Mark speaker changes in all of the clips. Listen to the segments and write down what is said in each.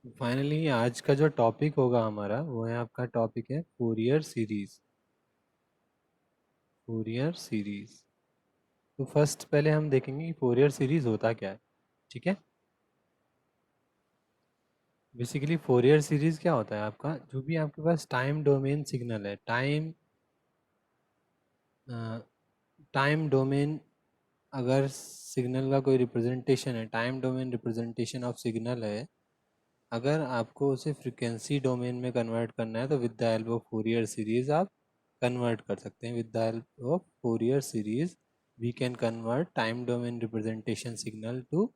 Speaker 1: Finally आज का जो टॉपिक होगा हमारा वो है आपका टॉपिक है फूरियर सीरीज। Fourier series. तो फर्स्ट पहले हम देखेंगे कि फूरियर सीरीज होता क्या है। ठीक है। बेसिकली फूरियर सीरीज क्या होता है, आपका जो भी आपके पास टाइम डोमेन सिग्नल है, टाइम डोमेन, अगर सिग्नल का कोई रिप्रेजेंटेशन है, time domain representation of signal है, अगर आपको उसे फ्रिक्वेंसी डोमेन में कन्वर्ट करना है तो with the help of Fourier series आप कन्वर्ट कर सकते हैं। With the help of Fourier series we can convert time domain representation signal to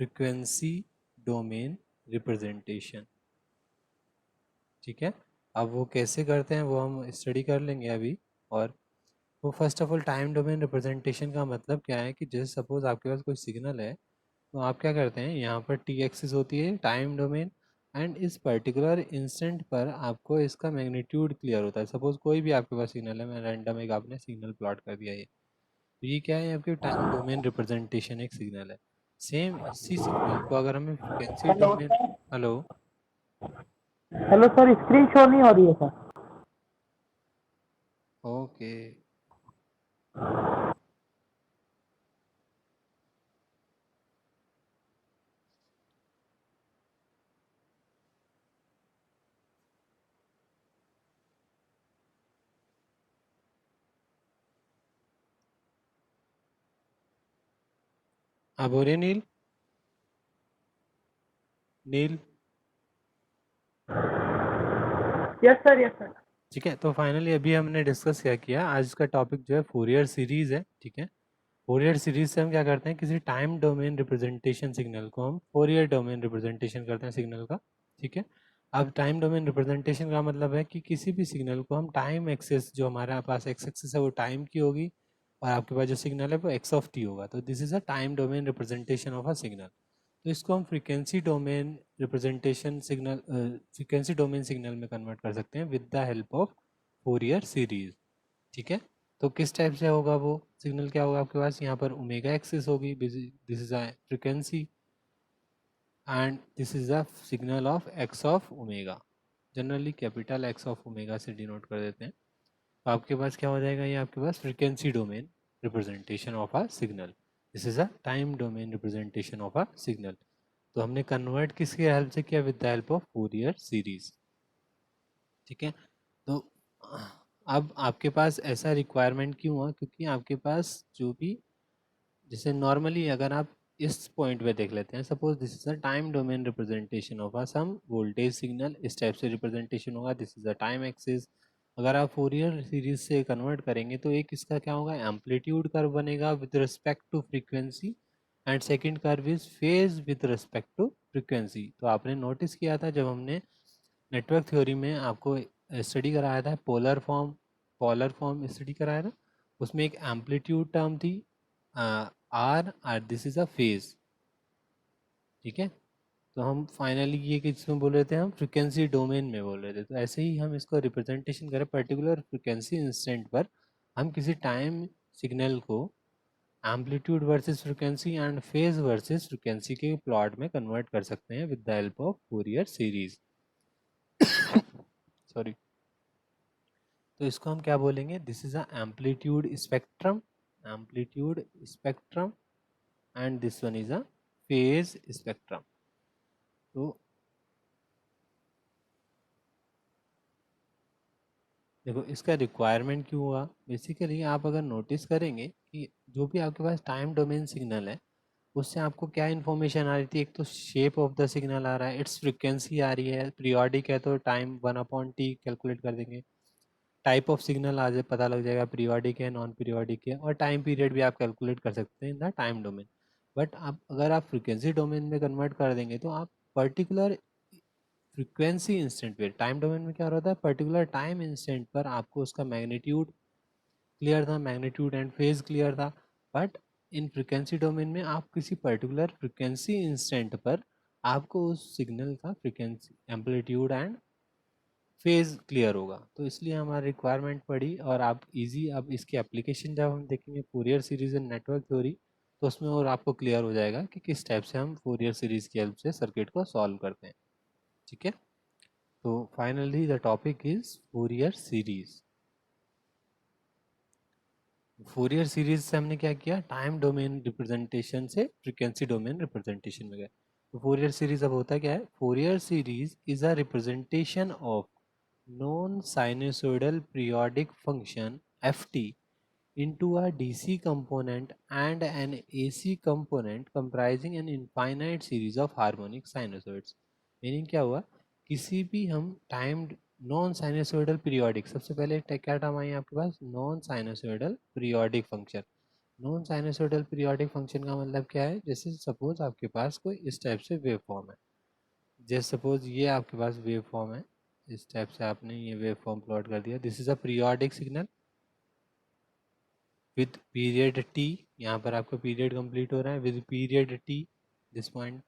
Speaker 1: frequency domain representation. ठीक है। अब वो कैसे करते हैं वो हम स्टडी कर लेंगे अभी। और वो first of all time domain representation का मतलब क्या है कि जैसे सपोज आपके पास कोई सिग्नल है, तो आप क्या करते हैं, यहाँ पर टी एक्सिस होती है टाइम डोमेन, एंड इस पर्टिकुलर इंस्टेंट पर आपको इसका मैग्नीट्यूड क्लियर होता है। सपोज कोई भी आपके पास सिग्नल है, मैं रैंडम एक आपने सिग्नल प्लॉट कर दिया, ये तो ये क्या है, आपकी टाइम डोमेन रिप्रेजेंटेशन एक सिग्नल है। सेम इसी सिग्नल को अगर हमें frequency
Speaker 2: hello
Speaker 1: domain. Hello.
Speaker 2: Hello sir, screen show नहीं हो रही है सर।
Speaker 1: ओके। अब हो रहे Neel. Neel.
Speaker 2: Yes sir, yes sir.
Speaker 1: ठीक है। तो फाइनली अभी हमने डिस्कस क्या किया, आज का टॉपिक जो है फोरियर सीरीज है। ठीक है। फोरियर सीरीज से हम क्या करते हैं, किसी टाइम डोमेन रिप्रेजेंटेशन सिग्नल को हम फोरियर डोमेन रिप्रेजेंटेशन करते हैं सिग्नल का। ठीक है। अब टाइम डोमेन रिप्रेजेंटेशन का मतलब है कि किसी भी सिग्नल को हम टाइम एक्सेस, जो हमारे पास एक्स एक्सेस है वो टाइम की होगी, और आपके पास जो सिग्नल है वो एक्स ऑफ टी होगा। तो this is a time domain representation of a signal. तो इसको हम frequency domain representation signal, frequency domain signal में कन्वर्ट कर सकते हैं with the help of Fourier series. ठीक है। तो किस टाइप से होगा वो सिग्नल, क्या होगा आपके पास, यहाँ पर ओमेगा एक्सिस होगी, this is a frequency, and this is the signal of x of omega. Generally capital x of omega से डिनोट कर देते हैं। तो आपके पास क्या हो जाएगा, ये आपके पास frequency domain representation of a signal. This is a time domain representation of a signal. तो हमने कन्वर्ट किसकी हेल्प से किया, with the help of Fourier series. ठीक है। तो अब आपके पास ऐसा रिक्वायरमेंट क्यों हुआ, क्योंकि आपके पास जो भी, जैसे नॉर्मली अगर आप इस पॉइंट पे देख लेते हैं, suppose this is a time domain representation of a some voltage signal, इस टाइप से रिप्रेजेंटेशन होगा, this is a time axis. अगर आप फोरियर सीरीज से कन्वर्ट करेंगे तो एक इसका क्या होगा, एम्पलीट्यूड कर्व बनेगा with respect to frequency, and second curve is phase with respect to frequency. तो आपने नोटिस किया था जब हमने नेटवर्क थ्योरी में आपको स्टडी कराया था, पोलर फॉर्म स्टडी कराया था, उसमें एक एम्पलीट्यूड टर्म थी or this is a phase. ठीक है। तो हम फाइनली ये किसमें बोल रहे थे, हम फ्रिक्वेंसी डोमेन में बोल रहे थे। तो ऐसे ही हम इसको रिप्रेजेंटेशन करें पर्टिकुलर फ्रिक्वेंसी इंस्टेंट पर, हम किसी टाइम सिग्नल को amplitude versus frequency and phase versus frequency के प्लॉट में कन्वर्ट कर सकते हैं with the help of Fourier series. Sorry. तो इसको हम क्या बोलेंगे, this is a amplitude spectrum, amplitude spectrum, and this one is a phase spectrum. तो देखो इसका रिक्वायरमेंट क्यों हुआ, बेसिकली आप अगर नोटिस करेंगे कि जो भी आपके पास टाइम डोमेन सिग्नल है, उससे आपको क्या इन्फॉर्मेशन आ रही थी, एक तो शेप ऑफ द सिग्नल आ रहा है, इट्स फ्रिक्वेंसी आ रही है, पीरियोडिक है तो टाइम 1/t कैलकुलेट कर देंगे, टाइप ऑफ सिग्नल आ जाए पता लग जाएगा, पीरियोडिक है नॉन पीरियोडिक है, और टाइम पीरियड भी आप कैलकुलेट कर सकते हैं in the time domain. But आप अगर आप फ्रिक्वेंसी डोमेन में कन्वर्ट कर देंगे तो आप पर्टिकुलर फ्रिक्वेंसी इंस्टेंट पे, टाइम डोमेन में क्या हो रहा था, पर्टिकुलर टाइम इंस्टेंट पर आपको उसका मैग्नीट्यूड क्लियर था, मैग्नीट्यूड एंड फेज क्लियर था। बट इन फ्रिक्वेंसी डोमेन में आप किसी पर्टिकुलर फ्रिक्वेंसी इंस्टेंट पर आपको उस सिग्नल का frequency amplitude and phase clear होगा। तो इसलिए हमारी रिक्वायरमेंट पड़ी, और आप इजी, अब इसकी एप्लीकेशन जब हम देखेंगे Fourier series and network theory, तो उसमें और आपको क्लियर हो जाएगा कि किस टाइप से हम फूरियर सीरीज की हेल्प से सर्किट को सॉल्व करते हैं। ठीक है। तो finally the topic is Fourier series. Fourier series से हमने क्या किया, टाइम डोमेन रिप्रेजेंटेशन से फ्रीक्वेंसी डोमेन रिप्रेजेंटेशन में गए। तो फोरियर सीरीज अब होता क्या है, Fourier series is a representation of non sinusoidal periodic function ft into a DC component and an AC component comprising an infinite series of harmonic sinusoids। Meaning क्या हुआ, किसी भी हम टाइम नॉन साइनसोइडल पीरियोडिक, सबसे पहले क्या term आई आपके पास, non sinusoidal periodic function. Non sinusoidal periodic function का मतलब क्या है, जैसे सपोज आपके पास कोई इस टाइप से वेव फॉर्म है, जैसे सपोज ये आपके पास वेव फॉर्म है, इस टाइप से आपने ये वेव फॉर्म प्लॉट कर दिया, this is a periodic signal with period T, यहाँ पर आपका पीरियड कंप्लीट हो रहा है with period T, this point,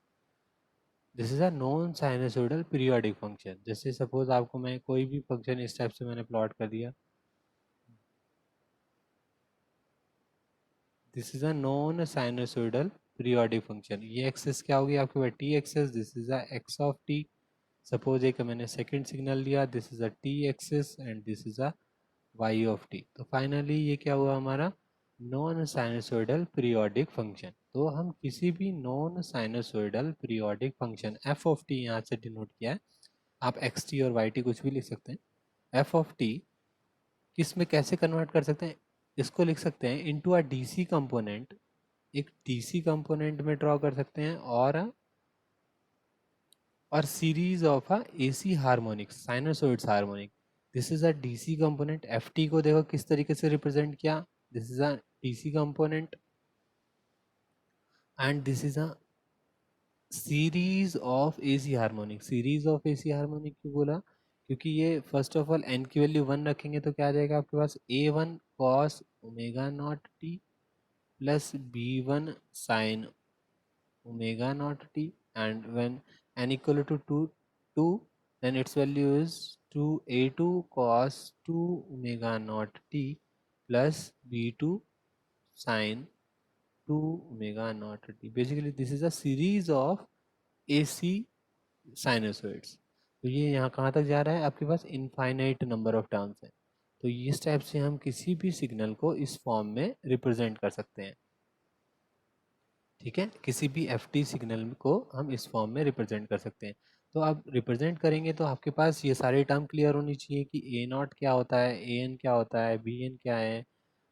Speaker 1: this is a non sinusoidal periodic function. जैसे सपोज आपको मैं कोई भी फंक्शन इस टाइप से मैंने प्लॉट कर दिया, this is a non sinusoidal periodic function. ये एक्सेस क्या होगी आपके पास, T axis, this is a X of T. Suppose एक मैंने सेकंड सिग्नल लिया, this is a T axis and this is a Y of T. तो finally ये क्या हुआ हमारा, नॉन साइनसोइडल पीरियोडिक फंक्शन। तो हम किसी भी non sinusoidal periodic function F of T यहाँ से डिनोट किया है, आप एक्स टी और वाई टी कुछ भी लिख सकते हैं। एफ ऑफ टी किस में कैसे कन्वर्ट कर सकते हैं, इसको लिख सकते हैं इनटू अ डीसी कंपोनेंट, एक डीसी कंपोनेंट में ड्रॉ कर सकते हैं, और series of a AC harmonics sinusoids harmonic. This is a DC component, F T को देखो किस तरीके से रिप्रेजेंट किया, this is a DC component and this is a series of AC harmonic. Series of AC harmonic क्यों बोला, क्योंकि ये फर्स्ट ऑफ ऑल एन की वैल्यू वन रखेंगे तो क्या आ जाएगा आपके पास, A one cos omega not T plus B one sine omega naught t, and when n equal to 2 then its value is 2a2 cos 2 omega naught t plus b2 sin 2 omega naught t। basically this is a series of AC sinusoids। तो ये यहाँ कहाँ तक जा रहा है आपके पास, infinite number of terms है। तो इस टाइप से हम किसी भी सिग्नल को इस फॉर्म में रिप्रेजेंट कर सकते हैं। ठीक है, किसी भी एफ टी सिग्नल को हम इस फॉर्म में रिप्रेजेंट कर सकते हैं। तो आप रिप्रेजेंट करेंगे तो आपके पास ये सारे टर्म क्लियर होनी चाहिए कि ए नॉट क्या होता है, ए एन क्या होता है, बी एन क्या है,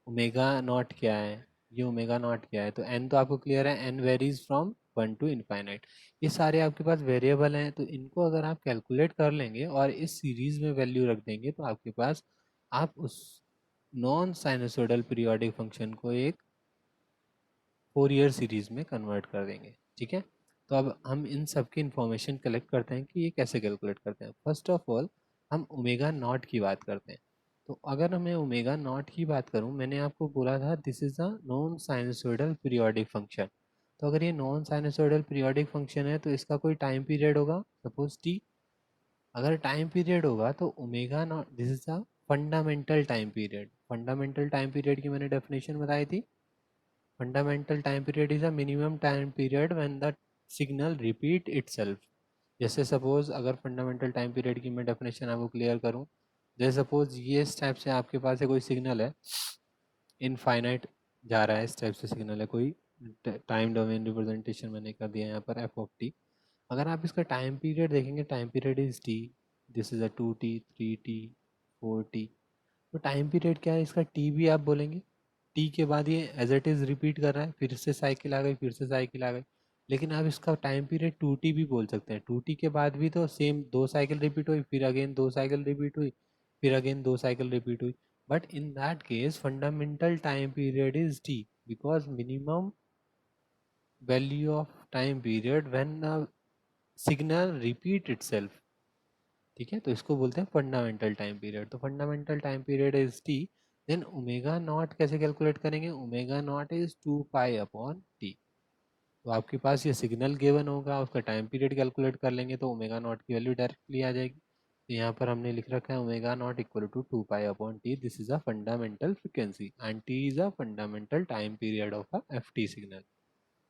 Speaker 1: ओमेगा नॉट क्या है, ये ओमेगा नॉट क्या है। तो एन तो आपको क्लियर है, n varies from one to infinite. ये सारे आपके पास वेरिएबल हैं, तो इनको अगर आप कैलकुलेट कर लेंगे और इस सीरीज में वैल्यू रख देंगे तो आपके पास, आप उस नॉन साइनसोइडल पीरियोडिक फंक्शन को एक फोरियर सीरीज में कन्वर्ट कर देंगे। ठीक है, तो अब हम इन सब की इंफॉर्मेशन कलेक्ट करते हैं कि ये कैसे कैलकुलेट करते हैं। फर्स्ट ऑफ ऑल हम ओमेगा नॉट की बात करते हैं। तो अगर मैं ओमेगा नॉट की बात करूं, मैंने आपको बोला था this is a non sinusoidal periodic function. तो अगर ये नॉन साइनसोइडल पीरियोडिक फंक्शन है तो इसका कोई टाइम पीरियड होगा, सपोज टी। अगर टाइम पीरियड होगा तो omega not, this is a fundamental time period. Fundamental time period की मैंने डेफिनेशन बताई थी, fundamental time period is a minimum time period when the signal repeat itself. जैसे suppose अगर फंडामेंटल टाइम पीरियड की मैं डेफिनेशन आपको क्लियर करूं, जैसे सपोज ये इस टाइप से आपके पास है कोई सिग्नल है, इनफाइनाइट जा रहा है, इस टाइप से सिग्नल है कोई, टाइम डोमेन रिप्रेजेंटेशन मैंने कर दिया यहाँ पर एफ ऑफ टी। अगर आप इसका टाइम पीरियड देखेंगे, time period is T, this is a 2t 3t 4t। तो टाइम पीरियड क्या है इसका, टी भी आप बोलेंगे, टी के बाद ये एज इट इज़ रिपीट कर रहा है, फिर से साइकिल आ गई, फिर से साइकिल आ गई। लेकिन आप इसका टाइम पीरियड 2t भी बोल सकते हैं, 2t के बाद भी तो सेम दो साइकिल रिपीट हुई, फिर अगेन दो साइकिल रिपीट हुई, फिर अगेन दो साइकिल रिपीट हुई। But in that case fundamental time period is T, because minimum value of time period when signal repeat itself. ठीक है, तो इसको बोलते हैं फंडामेंटल टाइम पीरियड। तो fundamental time period is T, then omega not कैसे calculate करेंगे, omega not is 2 pi upon T. तो आपके पास ये सिग्नल गिवन होगा, उसका टाइम पीरियड कैलकुलेट कर लेंगे तो ओमेगा नॉट की वैल्यू डायरेक्टली आ जाएगी। तो यहाँ पर हमने लिख रखा है omega not equal to 2 pi upon T, this is a fundamental frequency and T is a fundamental time period of a F T signal.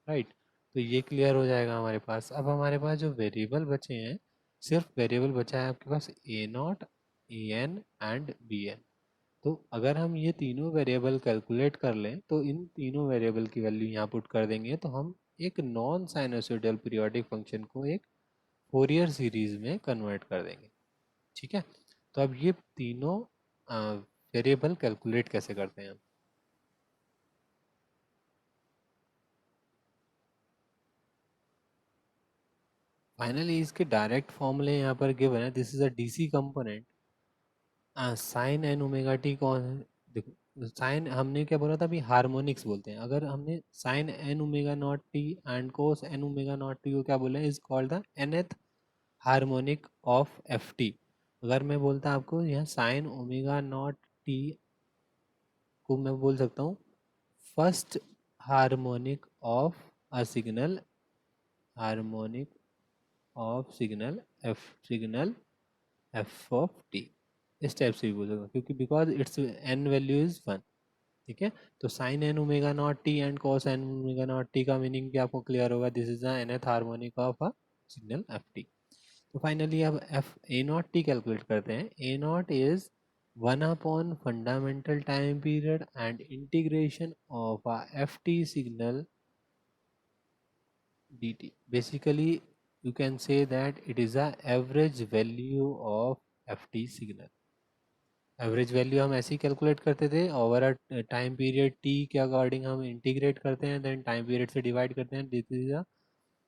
Speaker 1: Right, तो ये क्लियर हो जाएगा हमारे पास। अब हमारे पास जो वेरिएबल बचे हैं, सिर्फ वेरिएबल बचा है आपके पास A naught, A N and B N. तो अगर हम ये तीनों वेरिएबल कैलकुलेट कर लें तो इन तीनों वेरिएबल की वैल्यू यहाँ पुट कर देंगे तो हम एक नॉन साइनोसॉइडल पीरियोडिक फंक्शन को एक फोरियर सीरीज में कन्वर्ट कर देंगे। ठीक है, तो अब ये तीनों वेरिएबल कैलकुलेट कैसे करते हैं हम। फाइनली इसके डायरेक्ट फॉर्मूले यहाँ पर गिवन है। This is a DC component sine n omega T कौन है, देखो साइन हमने क्या बोला था अभी, हार्मोनिक्स बोलते हैं। अगर हमने sine n omega not T and cos n omega not T को क्या बोला है, is called the nth harmonic of F T. अगर मैं बोलता आपको यहाँ साइन ओमेगा नॉट टी को मैं बोल सकता हूँ first harmonic of a signal, harmonic of signal F of T. इस टाइप से भी बोल सकता हूँ क्योंकि because it's n value is one. ठीक है, तो sine n omega not T and cos N omega not T का मीनिंग भी आपको क्लियर होगा। This is the nth harmonic of a signal F T. तो फाइनली अब F A not T calculate करते हैं। ए naught is one upon fundamental time period and integration of a F T signal dt. Basically you can say that it is a average value of ft signal। Average value हम ऐसे ही calculate करते थे, over a time period T के according हम integrate करते हैं, then time period से डिवाइड करते हैं। This is a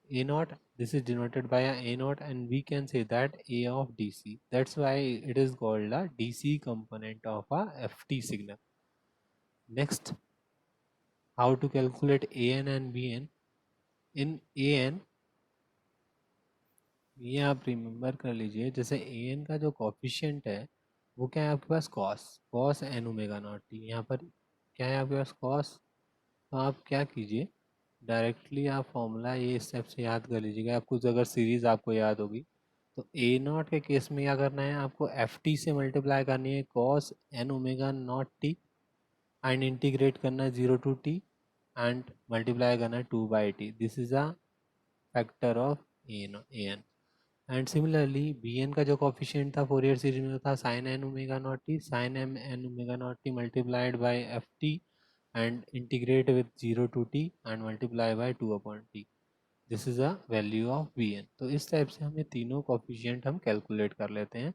Speaker 1: A not, this is denoted by a A not and we can say that A of D C, that's why it is called a D C component of a F T signal. Next, how to calculate A N and B n. In A n ये आप remember कर लीजिए, जैसे A N का जो coefficient है वो क्या है आपके पास, cos cos N omega not T. यहाँ पर क्या है आपके पास, कॉस। तो आप क्या कीजिए, डायरेक्टली आप फॉर्मूला ये स्टेप से याद कर लीजिएगा। आपको अगर सीरीज आपको याद होगी तो ए नॉट के केस में क्या करना है, आपको एफ टी से मल्टीप्लाई करनी है cos N omega not T and integrate करना है 0 टू टी एंड मल्टीप्लाई करना है 2/t। This is a factor of A N. And similarly B n का जो कॉफिशिएंट था फोरियर सीरीज में था sine n omega not T, sine M n omega not T multiplied by F T and integrate with 0 to T and multiply by 2/t। This is a value of B N. तो इस type से हमें तीनों coefficient हम calculate कर लेते हैं।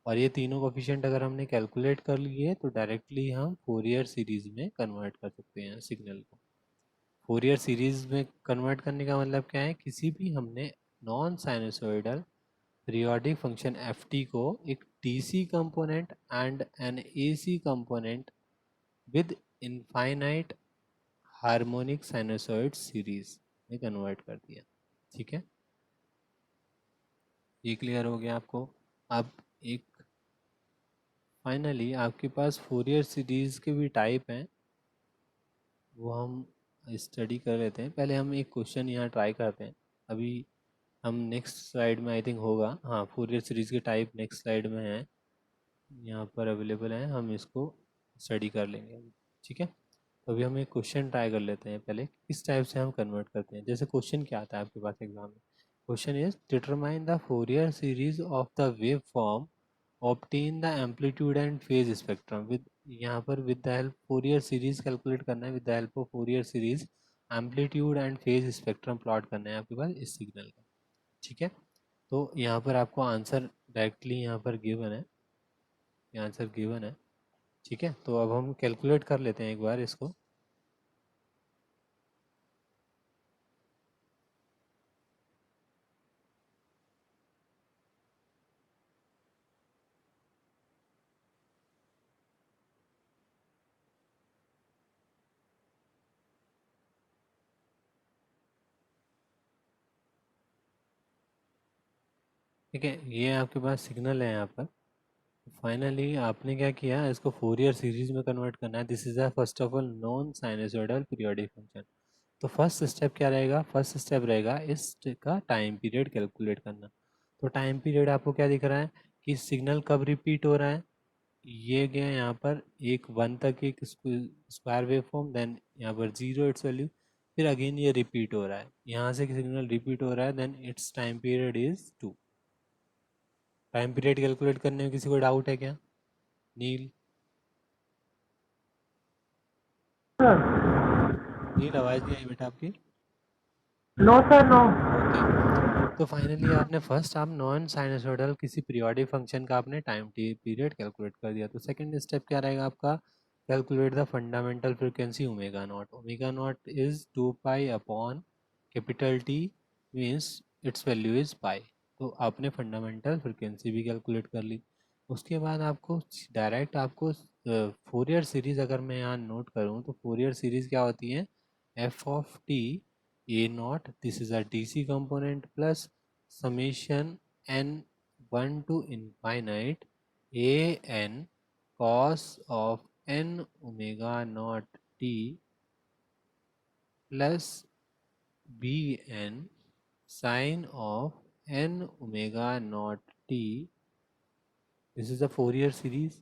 Speaker 1: और ये तीनों कॉफिशिएंट अगर हमने कैलकुलेट कर लिए तो डायरेक्टली हम फोरियर सीरीज में कन्वर्ट कर सकते हैं सिग्नल को। फोरियर सीरीज में कन्वर्ट करने का मतलब क्या है, किसी भी हमने non sinusoidal periodic function F T को एक D C component and an A C component with infinite harmonic sinusoid series में कन्वर्ट कर दिया। ठीक है, ये क्लियर हो गया आपको। अब एक फाइनली आपके पास फोरियर सीरीज के भी टाइप हैं, वो हम स्टडी कर लेते हैं। पहले हम एक क्वेश्चन यहाँ ट्राई करते हैं। अभी हम नेक्स्ट स्लाइड में आई थिंक होगा, हाँ फोरियर सीरीज के टाइप नेक्स्ट स्लाइड में है, यहाँ पर अवेलेबल है, हम इसको स्टडी कर लेंगे अभी। ठीक है, तो अभी हम एक क्वेश्चन ट्राई कर लेते हैं पहले, किस टाइप से हम कन्वर्ट करते हैं। जैसे क्वेश्चन क्या आता है आपके पास एग्जाम में, question is determine the Fourier series of the wave form, obtain the amplitude and phase spectrum with, यहाँ पर with the help Fourier series calculate करना है, with the help of Fourier series amplitude and phase spectrum plot करना है आपके पास इस signal का। ठीक है, तो यहाँ पर आपको आंसर डायरेक्टली यहाँ पर गिवन है, ये आंसर गिवन है। ठीक है, तो अब हम कैलकुलेट कर लेते हैं एक बार इसको। ठीक है, ये आपके पास सिग्नल है यहाँ पर। फाइनली आपने क्या किया, इसको फोरियर सीरीज में कन्वर्ट करना है। This is a first of all non sinusoidal periodic function. तो फर्स्ट स्टेप क्या रहेगा, फर्स्ट स्टेप रहेगा इसका टाइम पीरियड कैलकुलेट करना। तो टाइम पीरियड आपको क्या दिख रहा है कि सिग्नल कब रिपीट हो रहा है, ये गया यहाँ पर एक वन तक एक स्क्वायर वेव फॉर्म, देन यहाँ पर जीरो इट्स वैल्यू, फिर अगेन ये रिपीट हो रहा है, यहाँ से सिग्नल रिपीट हो रहा है, then it's time period is 2। Time period calculate करने में किसी को डाउट है क्या? नील,
Speaker 2: सर
Speaker 1: नील आवाज़ नहीं आई बेटा आपकी।
Speaker 2: No sir no.
Speaker 1: ओके, तो फाइनली आपने फर्स्ट आप नॉन साइनसोइडल किसी पीरियोडिक फंक्शन का आपने टाइम पीरियड कैलकुलेट कर दिया। तो सेकंड स्टेप क्या रहेगा आपका? Calculate the fundamental frequency omega naught. Omega not is 2 pi upon capital T, means it's value is pi. तो आपने फंडामेंटल फ्रीक्वेंसी भी कैलकुलेट कर ली। उसके बाद आपको डायरेक्ट आपको फोरियर सीरीज अगर मैं यहाँ नोट करूँ तो फोरियर सीरीज क्या होती है? F of T a naught, this is a DC component, plus summation n 1 to infinite a n cos of n omega naught t plus b n sin of n omega naught t. This is a Fourier series.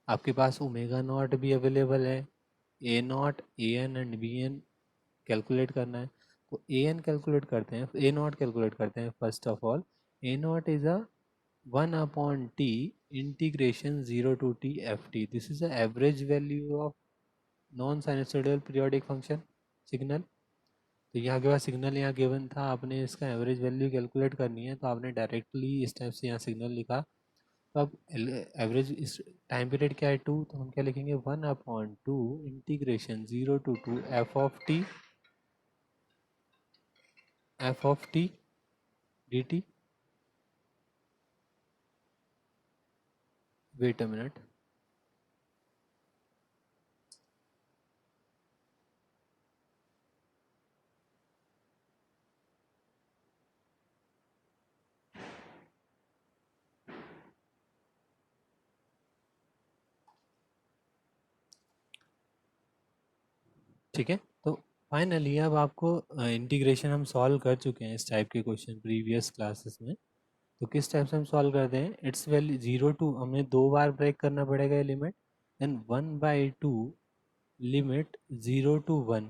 Speaker 1: आपके पास omega naught भी available है, A naught, A N and B N calculate करना है। तो A N calculate करते हैं, ए not calculate करते हैं। First of all A naught is a 1/t integration 0 to t F T. This is the average value of non sinusoidal periodic function signal. तो यहाँ के पास सिग्नल यहाँ गिवन था, आपने इसका एवरेज वैल्यू कैलकुलेट करनी है, तो आपने डायरेक्टली इस टाइप से यहाँ सिग्नल लिखा। तो अब एवरेज इस टाइम पीरियड क्या है 2, तो हम क्या लिखेंगे 1/2 integration 0 to 2 F of T D T. Wait a minute, ठीक है। तो फाइनली अब आपको इंटीग्रेशन हम सॉल्व कर चुके हैं इस टाइप के क्वेश्चन प्रीवियस क्लासेस में। तो किस टाइप से हम सॉल्व करते हैं? इट्स वैल्यू 0 टू, हमें 2 बार ब्रेक करना पड़ेगा ये limit, then 1/2 limit 0 to 1,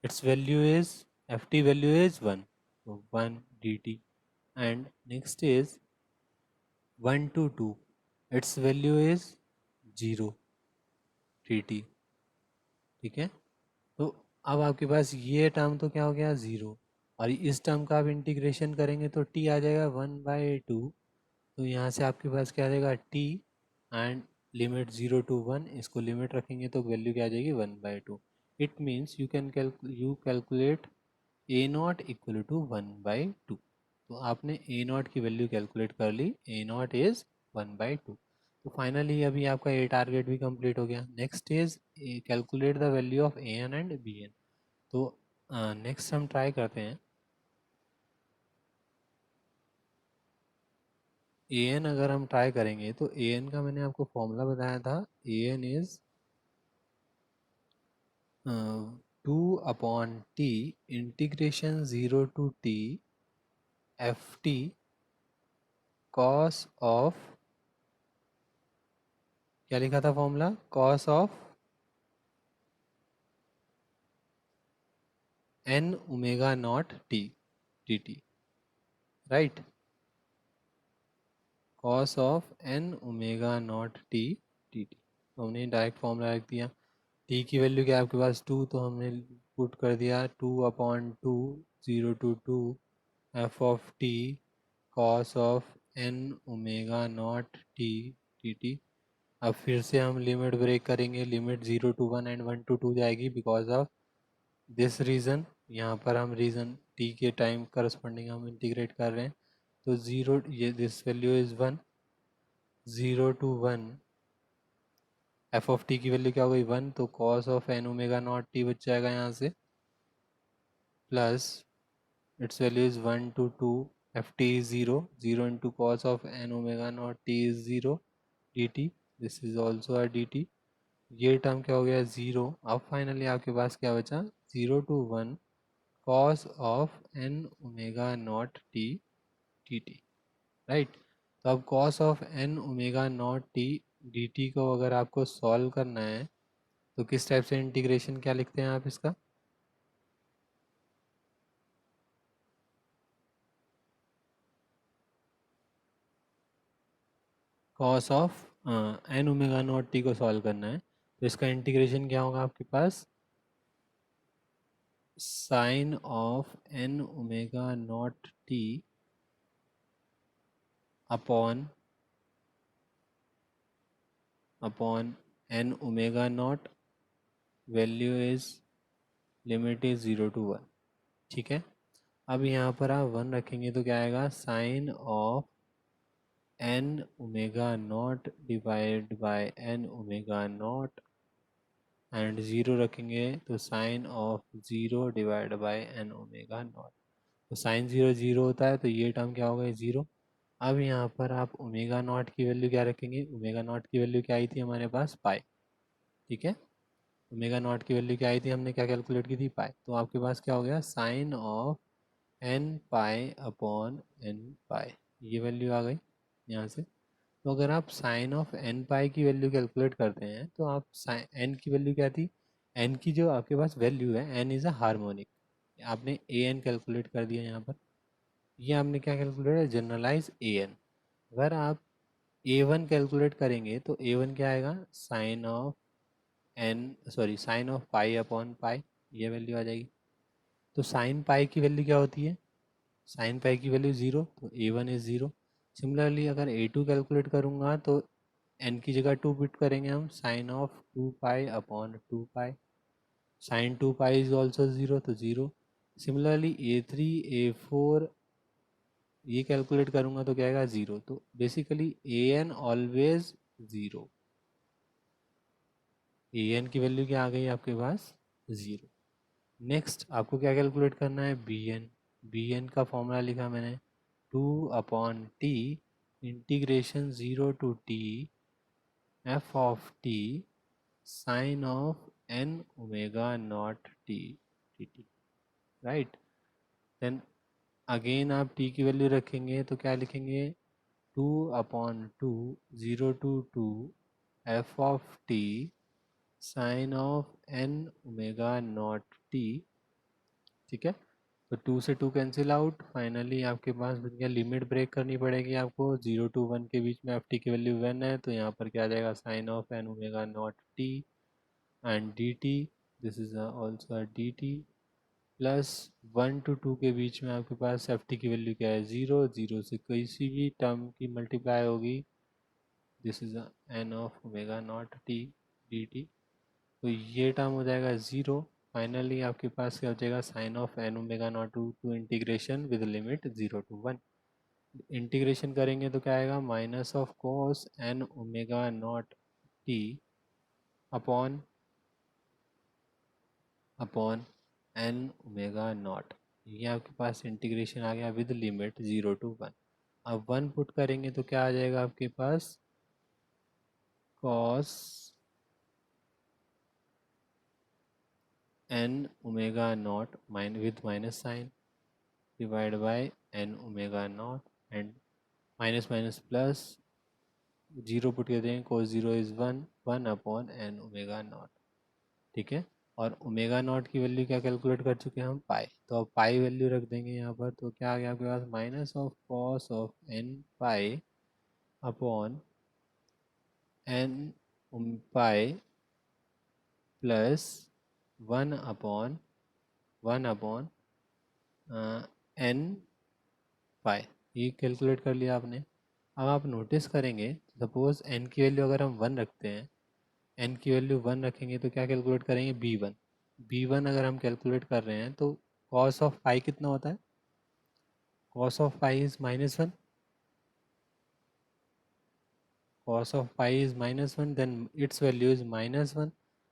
Speaker 1: it's value is F T value is 1, तो 1 D T. And next is 1 to 2, it's value is 0 D T, ठीक है। तो अब आपके पास ये टर्म तो क्या हो गया 0, और इस टर्म का आप इंटीग्रेशन करेंगे तो t आ जाएगा 1/2। तो यहाँ से आपके पास क्या आ जाएगा t एंड लिमिट 0 to 1, इसको लिमिट रखेंगे तो वैल्यू क्या आ जाएगी 1/2। It means you calculate A not equal to 1/2। तो आपने ए नॉट की वैल्यू कैलकुलेट कर ली, ए नॉट इज 1/2। तो फाइनली अभी आपका ए टारगेट भी कंप्लीट हो गया। Next is calculate the value of A N and B N. तो नेक्स्ट हम ट्राई करते हैं ए एन। अगर हम ट्राई करेंगे तो ए एन का मैंने आपको फॉर्मूला बताया था, A N is 2/t integration 0 to t F T cos of, क्या लिखा था formula? Cos of N omega not T D T, right. Cos of N omega not T D T, तो हमने डायरेक्ट फॉर्मूला रख दिया। T की value क्या है आपके पास 2, तो हमने पुट कर दिया 2/2 0 to 2 F of T cos of N omega not T D T. अब फिर से हम लिमिट ब्रेक करेंगे, लिमिट 0 to 1 एंड 1 to 2 जाएगी बिकॉज ऑफ दिस रीज़न। यहाँ पर हम रीज़न टी के टाइम करस्पॉन्डिंग हम इंटीग्रेट कर रहे हैं। तो 0, ये this value is 1, 0 to 1 F of T की वैल्यू क्या हो गई 1, तो cos of N omega not T बच जाएगा यहाँ से, plus it's value is 1 to 2 F T is 0, 0 into cos of N omega not T is 0 D T, this is also a D T. ये term क्या हो गया 0। अब finally आपके पास क्या बचा 0 to 1 cos of N omega not T T T, right. तो अब cos of N omega not T D T को अगर आपको सॉल्व करना है तो किस टाइप से इंटीग्रेशन क्या लिखते हैं आप इसका? Cos of N omega not T को सॉल्व करना है, तो इसका इंटीग्रेशन क्या होगा आपके पास, sine of N omega not T upon N omega naught, value is limit is 0 to 1, ठीक है। अब यहाँ पर आप 1 रखेंगे तो क्या आएगा, sine of N omega not divide by N omega not, and 0 रखेंगे तो sine of 0 divide by N omega not. तो साइन 0 0 होता है, तो ये टर्म क्या होगा, 0। अब यहाँ पर आप ओमेगा नॉट की वैल्यू क्या रखेंगे, ओमेगा नॉट की वैल्यू क्या आई थी हमारे पास, पाई, ठीक है। ओमेगा नॉट की वैल्यू क्या आई थी, हमने क्या कैलकुलेट की थी, पाई। तो आपके पास क्या हो गया, sine of N pi upon N pi, ये वैल्यू आ गई यहाँ से। तो अगर आप साइन ऑफ एन पाई की वैल्यू कैलकुलेट करते हैं तो आप साइन एन की वैल्यू क्या थी, एन की जो आपके पास वैल्यू है, एन इज़ अ हार्मोनिक, आपने ए एन कैलकुलेट कर दिया यहाँ पर। ये आपने क्या कैलकुलेट है, जनरलाइज ए एन। अगर आप ए वन कैलकुलेट करेंगे तो ए वन क्या आएगा, sine of sine of pi upon pi, ये वैल्यू आ जाएगी। तो साइन पाई की वैल्यू क्या होती है, साइन पाई की वैल्यू 0, तो ए वन इज़ 0। सिमिलरली अगर ए टू कैलकुलेट करूँगा तो एन की जगह 2 पुट करेंगे हम, sine of 2 pi upon 2 pi, sine 2 pi is also 0, तो 0। Similarly A three, A four, ये कैलकुलेट करूँगा तो क्या आएगा, 0। तो basically A n always 0, A N की वैल्यू क्या आ गई आपके पास, 0। नेक्स्ट आपको क्या कैलकुलेट करना है, बी एन। बी एन का फॉर्मूला लिखा मैंने, 2/t integration 0 to t F of T sine of N omega not T T T, right. Then again आप t की वैल्यू रखेंगे तो क्या लिखेंगे, 2/2 0 to 2 F of T sine of N omega not T, ठीक है। तो 2 से 2 कैंसिल आउट, फाइनली आपके पास बन गया, लिमिट ब्रेक करनी पड़ेगी आपको, 0 to 1 के बीच में एफ टी की वैल्यू 1 है, तो यहाँ पर क्या आ जाएगा, sine of N omega not T and D T, this is also D T, plus 1 to 2 के बीच में आपके पास एफ टी की वैल्यू क्या है, 0, 0 से किसी भी टर्म की मल्टीप्लाई होगी, this is an of omega naught T D T, तो ये टर्म हो जाएगा 0। फाइनली आपके पास क्या हो जाएगा, sine of N omega not to integration with limit 0 to 1, integration करेंगे तो क्या आएगा, minus of cos N omega not T upon N omega not, ये आपके पास इंटीग्रेशन आ गया विद लिमिट 0 to 1। अब 1 पुट करेंगे तो क्या आ जाएगा आपके पास, cos N omega naught with minus sine divide by N omega not, and minus minus plus, 0 put कर देंगे, cos 0 is 1, 1 upon N omega naught, ठीक है। और ओमेगा नॉट की वैल्यू क्या कैलकुलेट कर चुके हैं हम, पाई, तो अब पाई वैल्यू रख देंगे यहाँ पर, तो क्या आ गया आपके पास, minus of cos of N pi upon N pi plus 1 upon N pi, ये कैलकुलेट कर लिया आपने। अब आप नोटिस करेंगे, सपोज एन की वैल्यू अगर हम 1 रखते हैं, एन की वैल्यू 1 रखेंगे तो क्या कैलकुलेट करेंगे, बी वन। बी वन अगर हम कैलकुलेट कर रहे हैं तो कॉस ऑफ पाई कितना होता है, cos of pi is -1, cos of pi is -1, then its value is -1,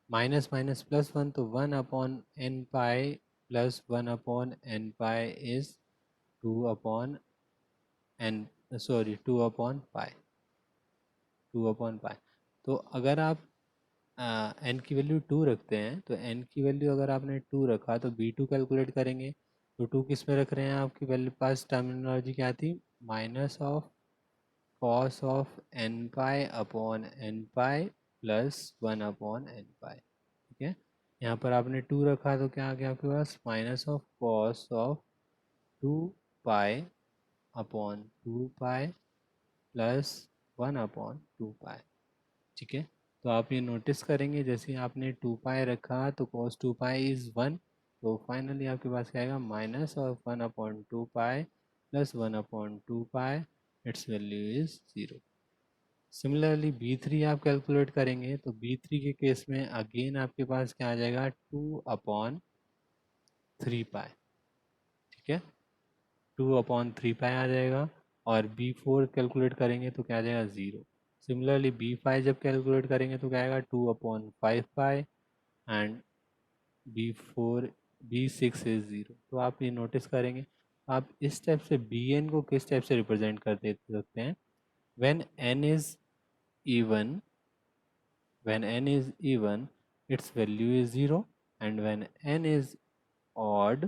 Speaker 1: minus minus plus 1, तो 1 upon n pi plus 1 upon n pi is 2 upon n, 2 upon pi, 2 upon pi। तो अगर आप n की value 2 रखते हैं, तो n की value अगर आपने 2 रखा तो b2 कैलकुलेट करेंगे, तो 2 किस में रख रहे हैं, आपकी वैल्यू पास टर्मिनोलॉजी क्या थी, minus of cos of n pi upon n pi plus 1 upon n पाई, ठीक है। यहाँ पर आपने 2 रखा तो क्या आ गया आपके पास, minus of cos of 2 pi upon 2 pi plus 1/2 pi. ठीक है, तो आप ये नोटिस करेंगे जैसे आपने 2 पाई रखा तो cos 2 पाई इज़ 1, तो फाइनली आपके पास क्या आएगा minus of 1/2 pi plus 1/2 pi, it's value is 0। Similarly B3 आप कैलकुलेट करेंगे तो B3 के केस में अगेन आपके पास क्या आ जाएगा 2/3 पाई। ठीक है, 2/3 पाई आ जाएगा। और B4 कैलकुलेट करेंगे तो क्या आ जाएगा 0। सिमिलरली B5 जब कैलकुलेट करेंगे तो क्या आएगा 2/5 पाई एंड B4 B6 इज 0। तो आप ये नोटिस करेंगे आप इस टाइप से Bn को किस टाइप से रिप्रेजेंट कर दे सकते हैं, when n is even, when n is even its value is 0, and when n is odd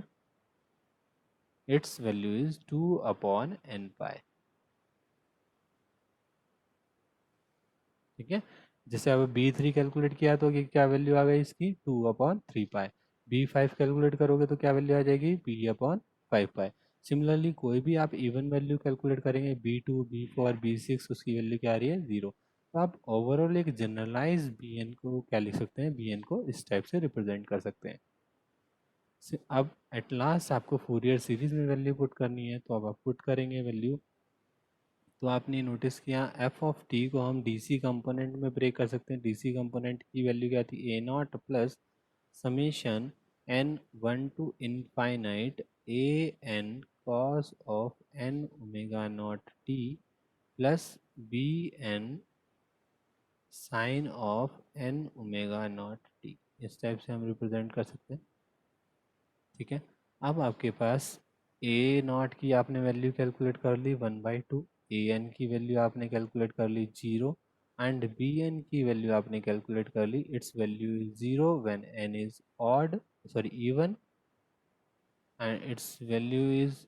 Speaker 1: its value is 2/n पाई। ठीक है, जैसे अब B3 कैलकुलेट किया तो क्या वैल्यू आ गई इसकी 2/3 पाई। B5 कैलकुलेट करोगे तो क्या वैल्यू आ जाएगी B/5 पाई। सिमिलरली कोई भी आप इवन वैल्यू कैलकुलेट करेंगे B2 B4 B6 उसकी वैल्यू क्या आ रही है 0। तो आप ओवरऑल एक जनरलाइज Bn को क्या लिख सकते हैं, Bn को इस टाइप से रिप्रेजेंट कर सकते हैं। अब एट लास्ट आपको फोरियर सीरीज में वैल्यू पुट करनी है, तो अब आप पुट करेंगे वैल्यू। तो आपने नोटिस किया एफ ऑफ टी को हम डीसी कंपोनेंट में ब्रेक कर सकते हैं। डीसी कंपोनेंट की वैल्यू क्या थी A naught plus summation n1 to infinite A N cos of n omega not T plus B N sine of n omega not T. इस टाइप से हम रिप्रेजेंट कर सकते हैं। ठीक है, अब आपके पास ए नॉट की आपने वैल्यू कैलकुलेट कर ली 1/2, ए एन की वैल्यू आपने कैलकुलेट कर ली 0 एंड बी एन की वैल्यू आपने कैलकुलेट कर ली its value is 0 when N is odd sorry even and its value is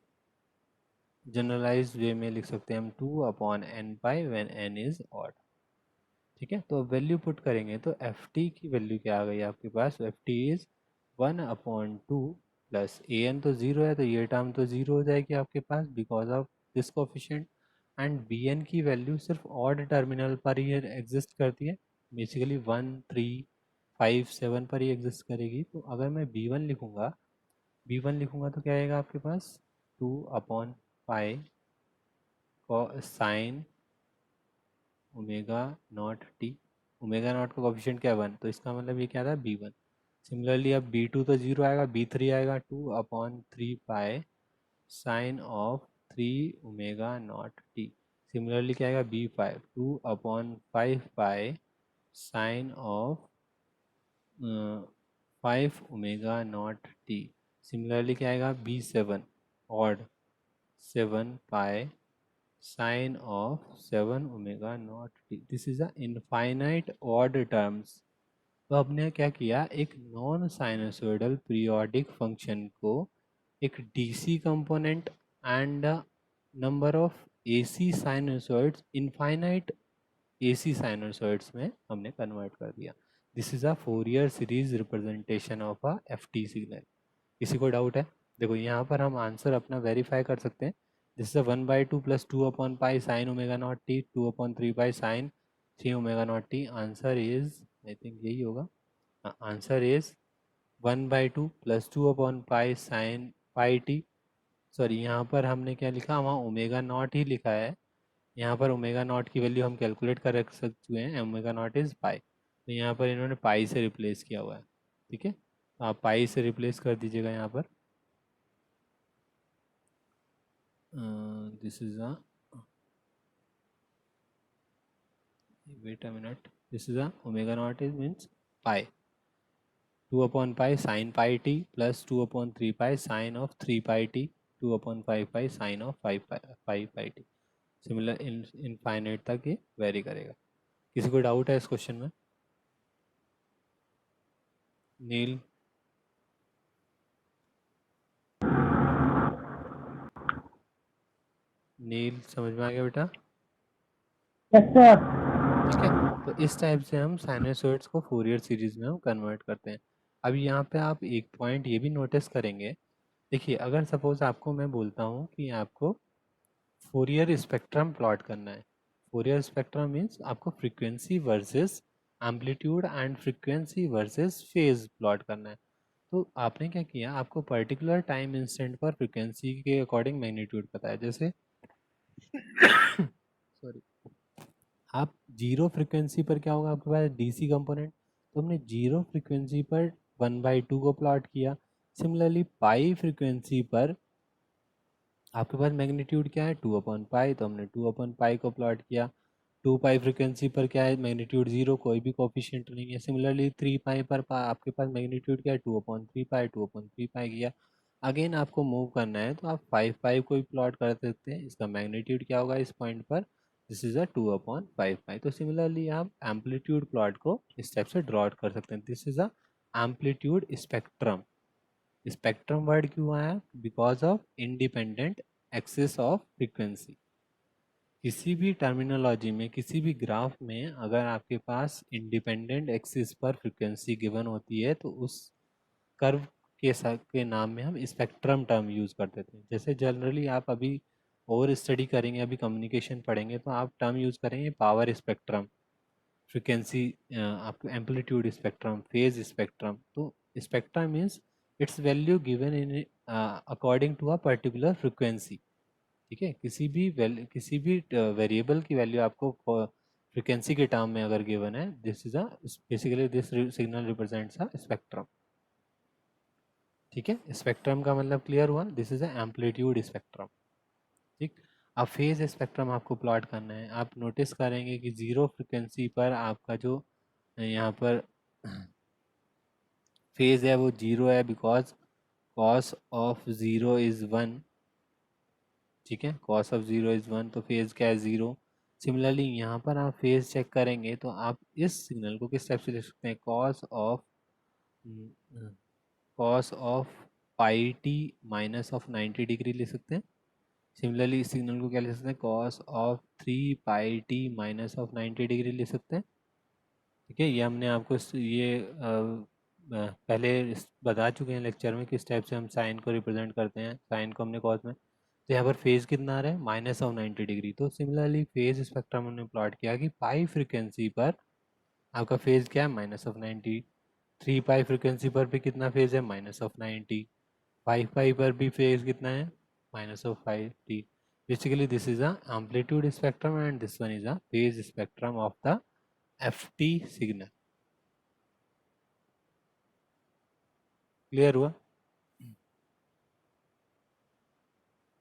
Speaker 1: generalize way में लिख सकते हैं हम 2/n pi when N is odd. ठीक है, तो वैल्यू पुट करेंगे तो एफ टी की वैल्यू क्या आ गई आपके पास, F T is 1/2 plus A N तो ज़ीरो है तो ये टर्म तो ज़ीरो हो जाएगी आपके पास because of this coefficient. And B N की वैल्यू सिर्फ ऑड टर्मिनल पर ही एग्जिस्ट करती है, बेसिकली 1 3 5 7 पर ही एग्जिस्ट करेगी। तो अगर मैं बी वन लिखूँगा तो क्या आएगा आपके पास 2/पाई sine omega not T. Omega naught का कोफिशिएंट क्या है 1, तो इसका मतलब ये क्या था B1। सिमिलरली अब B2 तो 0 आएगा, B3 आएगा 2/3 pi sign of 3 omega not T. Similarly क्या आएगा B5 2/5 pi sine of 5 omega naught T. Similarly क्या आएगा B7 odd 7 pi sine of 7 omega naught T. This is a infinite odd terms. तो हमने क्या किया, एक नॉन साइनसोइडल पीरियोडिक फंक्शन को एक DC component and number of AC sinusoids infinite AC sinusoids में हमने कन्वर्ट कर दिया। This is a Fourier series representation of a FT signal. किसी को डाउट है? देखो यहाँ पर हम आंसर अपना वेरीफाई कर सकते हैं। दिस इज 1/2 प्लस 2/पाई sine omega not T 2/3 pi sine 3 omega not T. Answer is I think यही होगा। आंसर इज 1/2 प्लस 2/पाई साइन पाई टी। सॉरी यहाँ पर हमने क्या लिखा, वहाँ ओमेगा नॉट ही लिखा है। यहाँ पर ओमेगा नॉट की वैल्यू हम कैलकुलेट कर रख सकते हैं, ओमेगा नॉट इज पाई, तो यहाँ पर इन्होंने पाई से रिप्लेस किया हुआ है। ठीक है, तो आप पाई से रिप्लेस कर दीजिएगा यहाँ पर। This is a wait a minute, this is a omega naught is means pi 2/pi sin pi t plus 2/3 pi sin of 3 pi t 2/5 pi sin of 5 pi t। Similar infinite तक ये very करेगा। किसी को doubt है इस question में? नील, नील समझ में आ गया बेटा?
Speaker 2: Yes sir.
Speaker 1: ठीक है, तो इस टाइप से हम साइनसॉइड्स को फोरियर सीरीज में हम कन्वर्ट करते हैं। अब यहाँ पे आप एक पॉइंट ये भी नोटिस करेंगे, देखिए अगर सपोज आपको मैं बोलता हूँ कि आपको फोरियर स्पेक्ट्रम प्लॉट करना है, फोरियर स्पेक्ट्रम मीन्स आपको frequency versus amplitude and frequency versus phase plot करना है। तो आपने क्या किया, आपको पर्टिकुलर टाइम इंस्टेंट पर फ्रीक्वेंसी के अकॉर्डिंग मैग्नीट्यूड पता है। जैसे सॉरी, आप जीरो फ्रीक्वेंसी पर क्या होगा, आपके पास डीसी कंपोनेंट, तो हमने जीरो फ्रीक्वेंसी पर 1/2 को प्लॉट किया। सिमिलरली पाई फ्रीक्वेंसी पर आपके पास मैग्नीट्यूड क्या है, 2/पाई, तो हमने 2/पाई को प्लॉट किया। 2 पाई फ्रीक्वेंसी पर क्या है, मैग्नीट्यूड जीरो, कोई भी कोफिशिएंट नहीं है। सिमिलरली 3 पाई पर आपके पास मैग्नीट्यूड क्या है, 2/3 पाई, 2/3 पाई किया। अगेन आपको मूव करना है तो आप 5 पाई को ही प्लॉट कर सकते हैं, इसका मैग्नीट्यूड क्या होगा इस पॉइंट पर, दिस इज अ 2/5 पाई। तो सिमिलरली आप एम्पलीट्यूड प्लॉट को इस टाइप से ड्रॉ कर सकते हैं, this is a amplitude spectrum. Spectrum word क्यों आया, because of independent axis of frequency. किसी भी टर्मिनोलॉजी में, किसी भी ग्राफ में अगर आपके पास इंडिपेंडेंट एक्सिस पर फ्रीक्वेंसी गिवन होती है तो उस कर्व के नाम में हम स्पेक्ट्रम टर्म यूज़ करते थे। जैसे जनरली आप अभी और स्टडी करेंगे, अभी कम्युनिकेशन पढ़ेंगे तो आप टर्म यूज़ करेंगे पावर स्पेक्ट्रम, फ्रीक्वेंसी आपको एम्पलीट्यूड स्पेक्ट्रम, फेज स्पेक्ट्रम। तो spectrum means it's value given in according to a particular frequency. ठीक है, किसी भी वेरिएबल की वैल्यू आपको फ्रीक्वेंसी के टर्म में अगर गिवन है, this is a basically this signal represents a spectrum. ठीक है, स्पेक्ट्रम का मतलब क्लियर हुआ, this is a amplitude spectrum. ठीक, अब फेज स्पेक्ट्रम आपको प्लॉट करना है। आप नोटिस करेंगे कि जीरो फ्रीक्वेंसी पर आपका जो यहाँ पर फेज है वो जीरो है, because cos of zero is one. ठीक है, cos of zero is one, तो फेज क्या है, जीरो। सिमिलरली यहाँ पर आप फेज चेक करेंगे तो आप इस सिग्नल को किस टाइप से लिख सकते हैं, cos of pi T minus of 90 degree लिख सकते हैं। सिमिलरली इस सिग्नल को क्या लिख सकते हैं, cos of 3 pi T minus of 90 degree लिख सकते हैं। ठीक है, ये हमने आपको पहले बता चुके हैं लेक्चर में किस टाइप से हम साइन को रिप्रेजेंट करते हैं। साइन को हमने कॉस में, तो यहाँ पर फेज कितना आ रहा है, -90 डिग्री। तो सिमिलरली फेज स्पेक्ट्रम हमने प्लॉट किया कि पाई फ्रीक्वेंसी पर आपका फेज क्या है, -90। 3 पाई फ्रीक्वेंसी पर भी कितना फेज है, -90। 5 पाई पर भी फेज कितना है, -5t। Basically this is a amplitude spectrum and this one is a phase spectrum of the ft signal. Clear हुआ।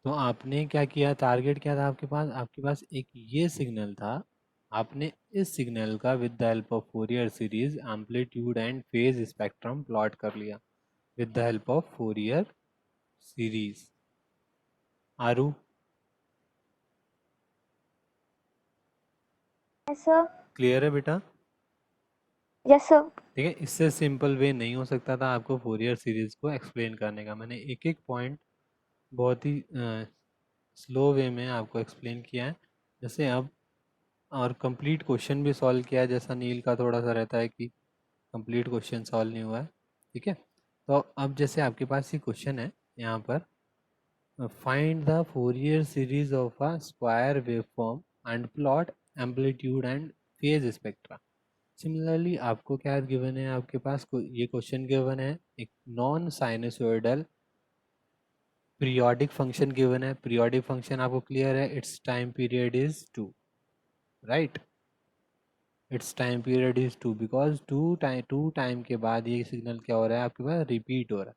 Speaker 1: तो आपने क्या किया, टारगेट क्या था आपके पास एक ये सिग्नल था। आपने इस सिग्नल का with the help of Fourier series amplitude and phase spectrum plot कर लिया with the help of Fourier series. आरू,
Speaker 3: यस सर।
Speaker 1: क्लियर है बेटा।
Speaker 3: Yes sir.
Speaker 1: ठीक है, इससे सिंपल वे नहीं हो सकता था आपको फोरियर सीरीज को एक्सप्लेन करने का। मैंने एक एक पॉइंट बहुत ही स्लो वे में आपको एक्सप्लेन किया है। जैसे अब और कंप्लीट क्वेश्चन भी सॉल्व किया है, जैसा नील का थोड़ा सा रहता है कि कंप्लीट क्वेश्चन सॉल्व नहीं हुआ है। ठीक है, तो अब जैसे आपके पास ये क्वेश्चन है यहाँ पर, find the Fourier series of a square waveform and plot amplitude and phase spectra. Similarly आपको क्या गिवन है, आपके पास ये क्वेश्चन गिवन है, एक non sinusoidal periodic function given है। पीरियोडिक फंक्शन आपको क्लियर है, it's time period is 2, right. It's time period is 2 because two time के बाद ये सिग्नल क्या हो रहा है आपके पास, रिपीट हो रहा है।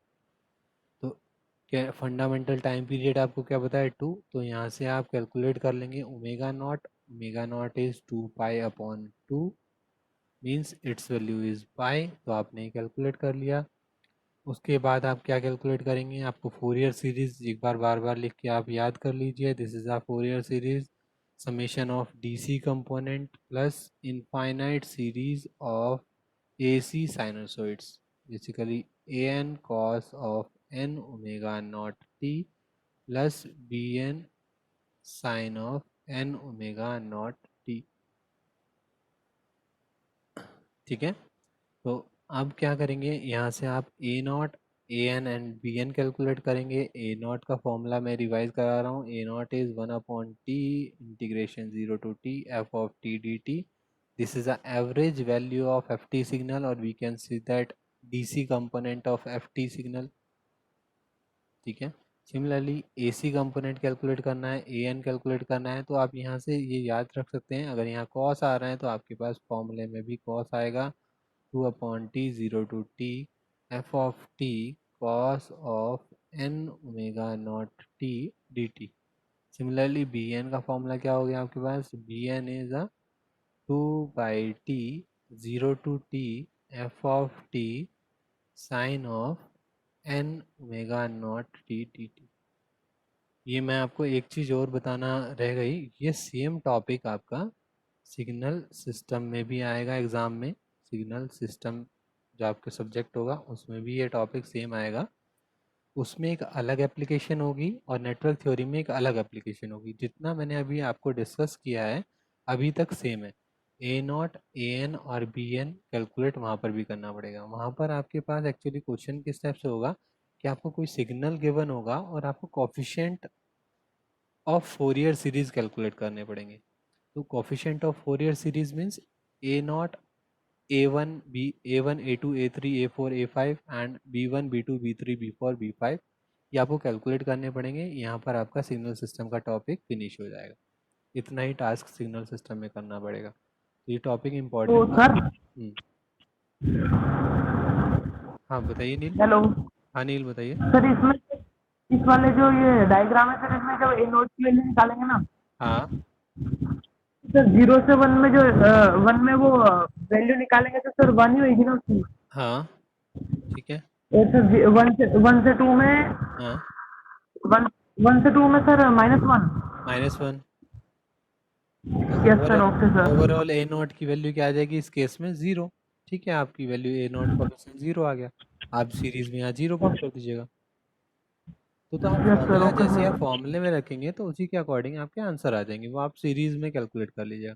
Speaker 1: तो क्या फंडामेंटल टाइम पीरियड आपको क्या बताया, 2। तो यहाँ से आप कैलकुलेट कर लेंगे omega not is 2 pi upon 2, means it's value is pi. तो आपने कैलकुलेट कर लिया। उसके बाद आप क्या कैलकुलेट करेंगे, आपको फोरियर सीरीज एक बार बार बार लिख के आप याद कर लीजिए, this is a Fourier series summation of DC component plus infinite series of AC sinusoids, basically an cos of n omega naught t plus bn sin of n omega naught t। ठीक है, तो अब क्या करेंगे, यहाँ से आप a naught A N and B N calculate करेंगे। ए नॉट का फॉर्मूला मैं रिवाइज करा रहा हूँ। A naught is 1/t integration 0 to t f of t dt. This is the average value of ft signal, or we can see that dc component of ft signal. ठीक है। Similarly AC component calculate करना है, AN calculate करना है, तो आप यहाँ से ये याद रख सकते हैं। अगर यहाँ कॉस आ रहा है तो आपके पास फॉर्मूले में भी कॉस आएगा, 2/t 0 to t f of t cos of n omega naught t dt. Similarly BN का फॉर्मूला क्या हो गया आपके पास? BN is 2/t 0 to t f of t sine of n omega naught t dt. ये मैं आपको एक चीज़ और बताना रह गई, ये सेम टॉपिक आपका सिग्नल सिस्टम में भी आएगा एग्ज़ाम में। सिग्नल सिस्टम जो आपका सब्जेक्ट होगा उसमें भी ये टॉपिक सेम आएगा। उसमें एक अलग एप्लीकेशन होगी और नेटवर्क थ्योरी में एक अलग एप्लीकेशन होगी। जितना मैंने अभी आपको डिस्कस किया है अभी तक सेम है। ए नॉट, ए एन और बी एन कैलकुलेट वहाँ पर भी करना पड़ेगा। वहाँ पर आपके पास एक्चुअली क्वेश्चन किस टाइप से होगा कि आपको कोई सिग्नल गिवन होगा और आपको coefficient of Fourier series calculate करने पड़ेंगे। तो coefficient of Fourier series means A not, A1, A1, A2, A3, A4, A5 and B1, B2, B3, B4, B5 ये आपको कैलकुलेट करने पड़ेंगे। यहाँ पर आपका सिग्नल सिस्टम का टॉपिक फिनिश हो जाएगा। इतना ही टास्क सिग्नल सिस्टम में करना पड़ेगा। तो ये टॉपिक
Speaker 2: तो
Speaker 1: इम्पोर्टेंट था।
Speaker 2: सर,
Speaker 1: हाँ बताइए नील।
Speaker 2: हेलो
Speaker 1: हाँ नील बताइए।
Speaker 2: सर, इसमें इस वाले जो ये डायग्राम है सर, इसमें जब ए नोट की वैल्यू निकालेंगे ना,
Speaker 1: हाँ
Speaker 2: सर 0 से 1 में जो 1 में वो वैल्यू निकालेंगे तो सर 1 ही होगी ना उसकी।
Speaker 1: हाँ ठीक है।
Speaker 2: और सर 1 से 2 में
Speaker 1: हाँ
Speaker 2: 1 से 2 में सर -1।
Speaker 1: -1। तो
Speaker 2: yes sir, okay sir.
Speaker 1: Overall A not की वैल्यू क्या आ जाएगी इस केस में? 0। ठीक है, आपकी वैल्यू ए नॉट का 0 आ गया। आप सीरीज में यहाँ 0 पुट कर दीजिएगा। तो आप
Speaker 2: यस सर,
Speaker 1: फॉर्मूला
Speaker 2: ओके
Speaker 1: जैसे आप
Speaker 2: सर।
Speaker 1: फॉर्मूले में रखेंगे तो उसी के अकॉर्डिंग आपके आंसर आ जाएंगे, वो आप सीरीज में कैलकुलेट कर लीजिएगा।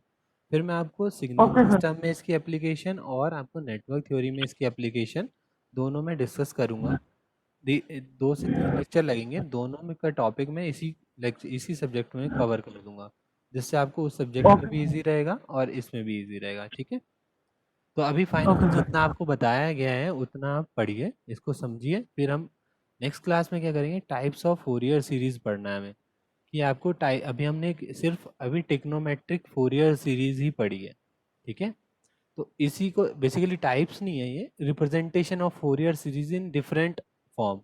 Speaker 1: फिर मैं आपको सिग्नल
Speaker 2: ओके सर।
Speaker 1: सिस्टम में इसकी एप्लीकेशन और आपको नेटवर्क थ्योरी में इसकी एप्लीकेशन दोनों में डिस्कस करूंगा। 2 से 3 लेक्चर लगेंगे, दोनों में का टॉपिक में इसी सब्जेक्ट में कवर कर दूंगा, जिससे आपको उस सब्जेक्ट में
Speaker 2: ओके
Speaker 1: भी
Speaker 2: सर।
Speaker 1: इजी रहेगा और इसमें भी इजी रहेगा। ठीक है। तो अभी फाइनली
Speaker 2: ओके सर।
Speaker 1: जितना आपको बताया गया है उतना आप पढ़िए, इसको समझिए। फिर हम नेक्स्ट क्लास में क्या करेंगे, टाइप्स ऑफ फोरियर सीरीज पढ़ना है हमें। कि आपको अभी हमने सिर्फ अभी टेक्नोमेट्रिक फोरियर सीरीज ही पढ़ी है। ठीक है। तो इसी को बेसिकली टाइप्स नहीं है, ये representation of Fourier series in different form.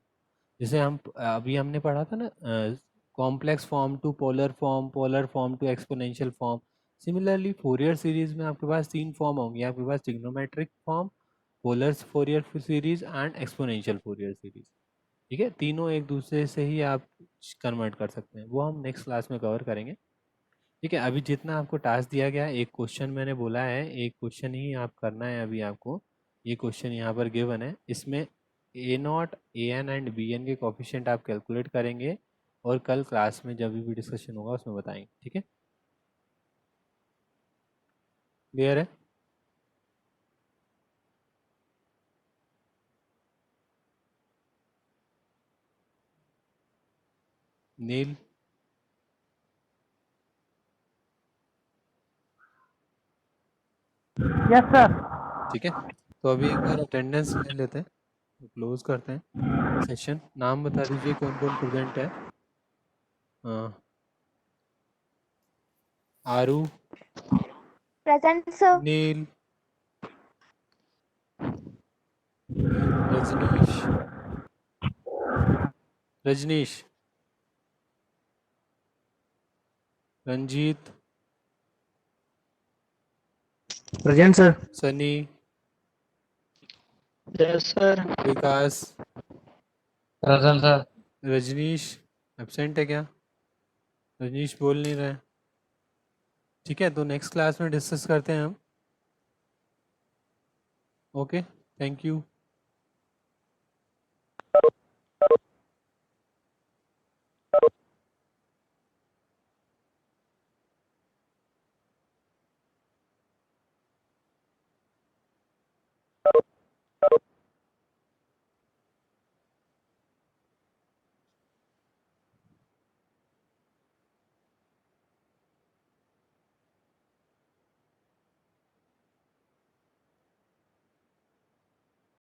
Speaker 1: जैसे हम अभी हमने पढ़ा था ना, complex form to polar form to exponential form. Similarly Fourier series में आपके पास 3 फॉर्म होंगे आपके पास, trigonometric form, polar Fourier series and exponential Fourier series. ठीक है, तीनों एक दूसरे से ही आप कन्वर्ट कर सकते हैं, वो हम नेक्स्ट क्लास में कवर करेंगे। ठीक है, अभी जितना आपको टास्क दिया गया है, एक क्वेश्चन मैंने बोला है, एक क्वेश्चन ही आप करना है अभी आपको। ये क्वेश्चन यहाँ पर गिवन है, इसमें A naught, A N and B N के कोफिशिएंट आप कैलकुलेट करेंगे और कल क्लास में जब भी डिस्कशन होगा उसमें बताएंगे। ठीक है, क्लियर है? नील।
Speaker 2: Yes sir.
Speaker 1: ठीक है, तो अभी एक बार अटेंडेंस ले लेते हैं, क्लोज करते हैं सेशन। नाम बता दीजिए कौन कौन प्रेजेंट है। Aaru,
Speaker 3: Present, sir.
Speaker 1: Neel, Rajneesh, Rajneesh, Ranjit,
Speaker 2: present sir.
Speaker 1: Sunny,
Speaker 4: yes sir.
Speaker 1: Vikas,
Speaker 4: present sir.
Speaker 1: Rajneesh absent है क्या? रजनीश बोल नहीं रहा है। ठीक है, तो नेक्स्ट क्लास में डिस्कस करते हैं हम। Okay, thank you.